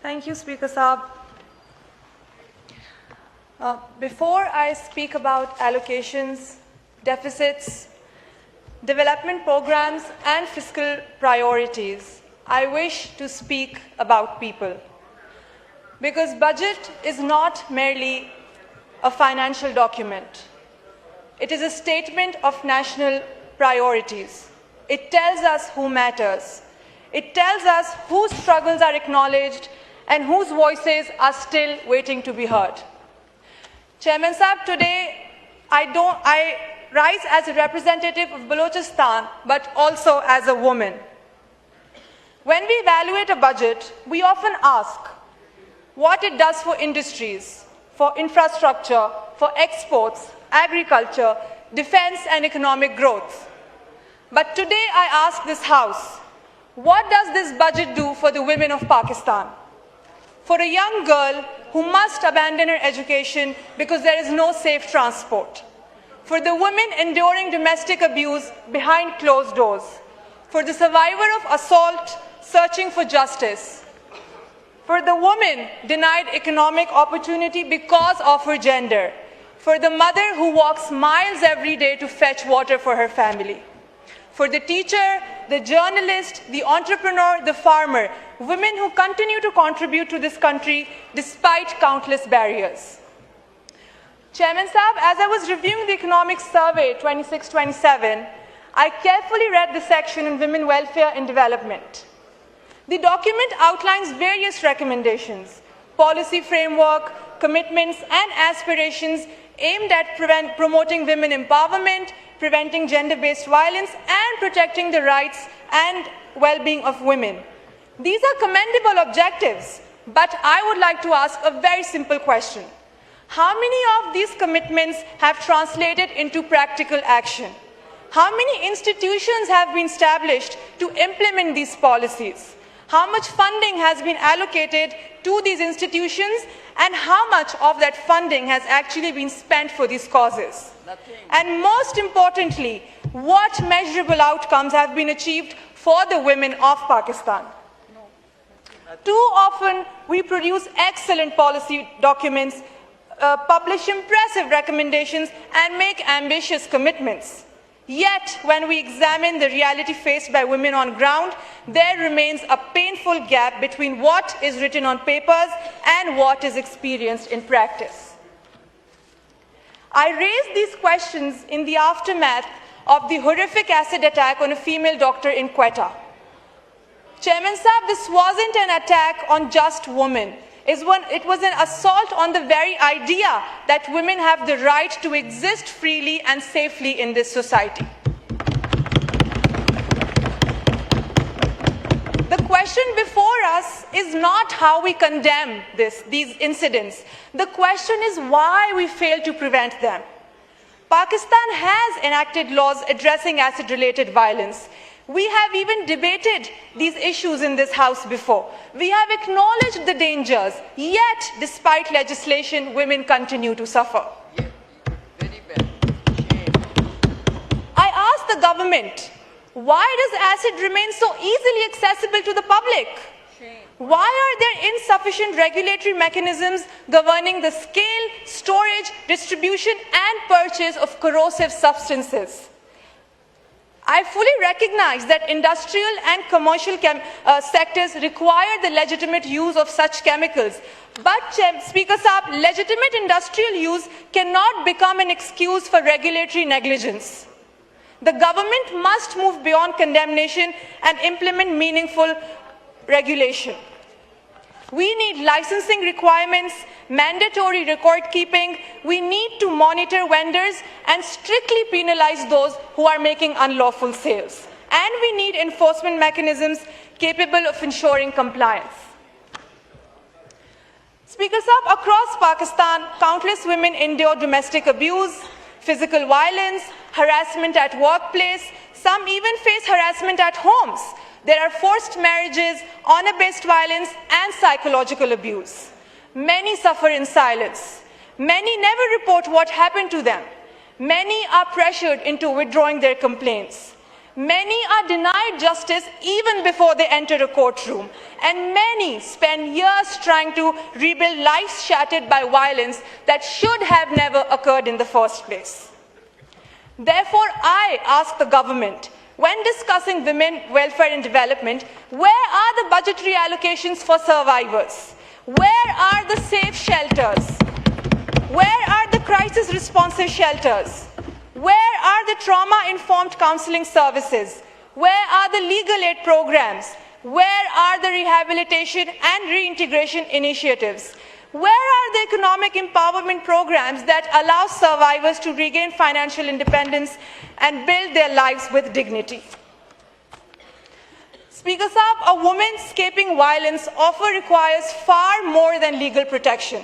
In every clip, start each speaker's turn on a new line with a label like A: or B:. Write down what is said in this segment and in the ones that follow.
A: Thank you, Speaker Saab. Before I speak about allocations, deficits, development programs, and fiscal priorities, I wish to speak about people. Because budget is not merely a financial document. It is a statement of national priorities. It tells us who matters. It tells us whose struggles are acknowledged and whose voices are still waiting to be heard. Chairman Saab, today I rise as a representative of Balochistan, but also as a woman. When we evaluate a budget, we often ask what it does for industries, for infrastructure, for exports, agriculture, defense, and economic growth. But today I ask this House, what does this budget do for the women of Pakistan? For a young girl who must abandon her education because there is no safe transport. For the women enduring domestic abuse behind closed doors. For the survivor of assault searching for justice. For the woman denied economic opportunity because of her gender. For the mother who walks miles every day to fetch water for her family. For the teacher, the journalist, the entrepreneur, the farmer, women who continue to contribute to this country despite countless barriers. Chairman Saab, as I was reviewing the Economic Survey 26-27, I carefully read the section on women welfare and development. The document outlines various recommendations, policy framework, commitments, and aspirations aimed at promoting women empowerment, preventing gender-based violence, and protecting the rights and well-being of women. These are commendable objectives, but I would like to ask a very simple question. How many of these commitments have translated into practical action? How many institutions have been established to implement these policies? How much funding has been allocated to these institutions, and how much of that funding has actually been spent for these causes? Nothing. And most importantly, what measurable outcomes have been achieved for the women of Pakistan? Too often, we produce excellent policy documents, publish impressive recommendations, and make ambitious commitments. Yet, when we examine the reality faced by women on ground, there remains a painful gap between what is written on papers and what is experienced in practice. I raised these questions in the aftermath of the horrific acid attack on a female doctor in Quetta. Chairman Saab, this wasn't an attack on just women. It was an assault on the very idea that women have the right to exist freely and safely in this society. The question before us is not how we condemn these incidents. The question is why we fail to prevent them. Pakistan has enacted laws addressing acid-related violence. We have even debated these issues in this House before. We have acknowledged the dangers, yet, despite legislation, women continue to suffer.
B: Yeah, very bad. Shame.
A: I ask the government, why does acid remain so easily accessible to the public?
B: Shame.
A: Why are there insufficient regulatory mechanisms governing the scale, storage, distribution, and purchase of corrosive substances? I fully recognize that industrial and commercial sectors require the legitimate use of such chemicals. But, Speaker Saab, legitimate industrial use cannot become an excuse for regulatory negligence. The government must move beyond condemnation and implement meaningful regulation. We need licensing requirements, mandatory record keeping. We need to monitor vendors and strictly penalize those who are making unlawful sales. And we need enforcement mechanisms capable of ensuring compliance. Speaker Saab, across Pakistan, countless women endure domestic abuse, physical violence, harassment at workplace. Some even face harassment at homes. There are forced marriages, honor-based violence, and psychological abuse. Many suffer in silence. Many never report what happened to them. Many are pressured into withdrawing their complaints. Many are denied justice even before they enter a courtroom, and many spend years trying to rebuild lives shattered by violence that should have never occurred in the first place. Therefore, I ask the government, when discussing women welfare and development, where are the budgetary allocations for survivors? Where are the safe shelters? Where are the crisis responsive shelters? Where are the trauma-informed counseling services? Where are the legal aid programs? Where are the rehabilitation and reintegration initiatives? Where are the economic empowerment programs that allow survivors to regain financial independence and build their lives with dignity? Speaker Saab, a woman escaping violence often requires far more than legal protection.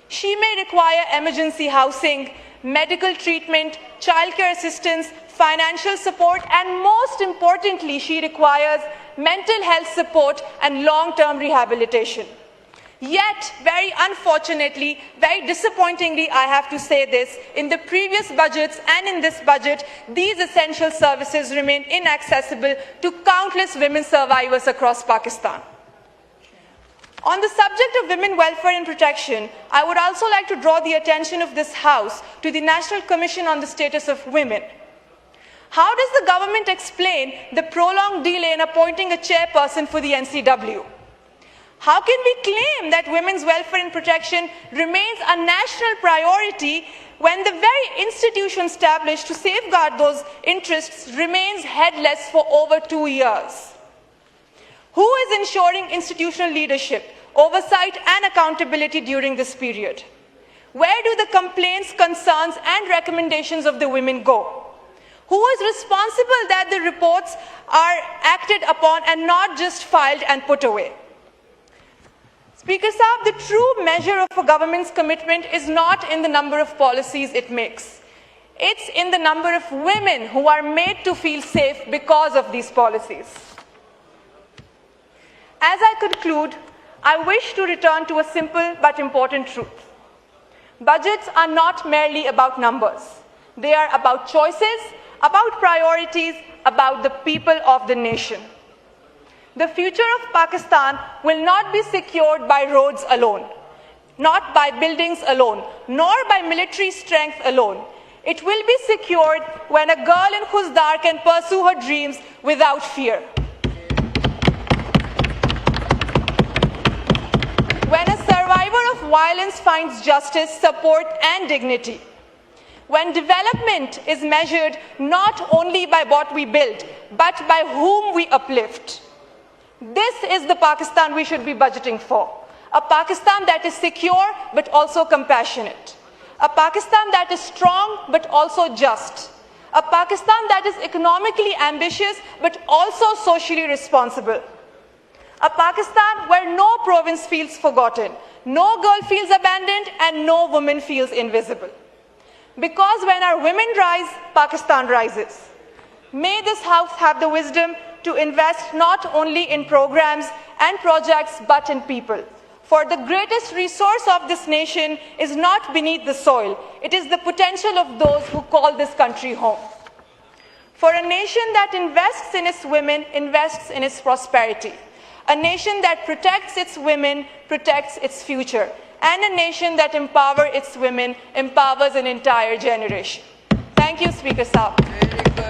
A: She may require emergency housing, medical treatment, childcare assistance, financial support, and most importantly, she requires mental health support and long-term rehabilitation. Yet, very unfortunately, very disappointingly, I have to say this, in the previous budgets and in this budget, these essential services remain inaccessible to countless women survivors across Pakistan. On the subject of women welfare and protection, I would also like to draw the attention of this House to the National Commission on the Status of Women. How does the government explain the prolonged delay in appointing a chairperson for the NCW? How can we claim that women's welfare and protection remains a national priority when the very institution established to safeguard those interests remains headless for over 2 years? Who is ensuring institutional leadership, oversight, and accountability during this period? Where do the complaints, concerns, and recommendations of the women go? Who is responsible that the reports are acted upon and not just filed and put away? Speaker Saab, the true measure of a government's commitment is not in the number of policies it makes. It's in the number of women who are made to feel safe because of these policies. As I conclude, I wish to return to a simple but important truth. Budgets are not merely about numbers. They are about choices, about priorities, about the people of the nation. The future of Pakistan will not be secured by roads alone, not by buildings alone, nor by military strength alone. It will be secured when a girl in Khuzdar can pursue her dreams without fear. When a survivor of violence finds justice, support, and dignity. When development is measured not only by what we build, but by whom we uplift. This is the Pakistan we should be budgeting for. A Pakistan that is secure, but also compassionate. A Pakistan that is strong, but also just. A Pakistan that is economically ambitious, but also socially responsible. A Pakistan where no province feels forgotten, no girl feels abandoned, and no woman feels invisible. Because when our women rise, Pakistan rises. May this House have the wisdom to invest not only in programs and projects, but in people. For the greatest resource of this nation is not beneath the soil. It is the potential of those who call this country home. For a nation that invests in its women, invests in its prosperity. A nation that protects its women, protects its future. And a nation that empowers its women, empowers an entire generation. Thank you, Speaker Saab.
B: Very good.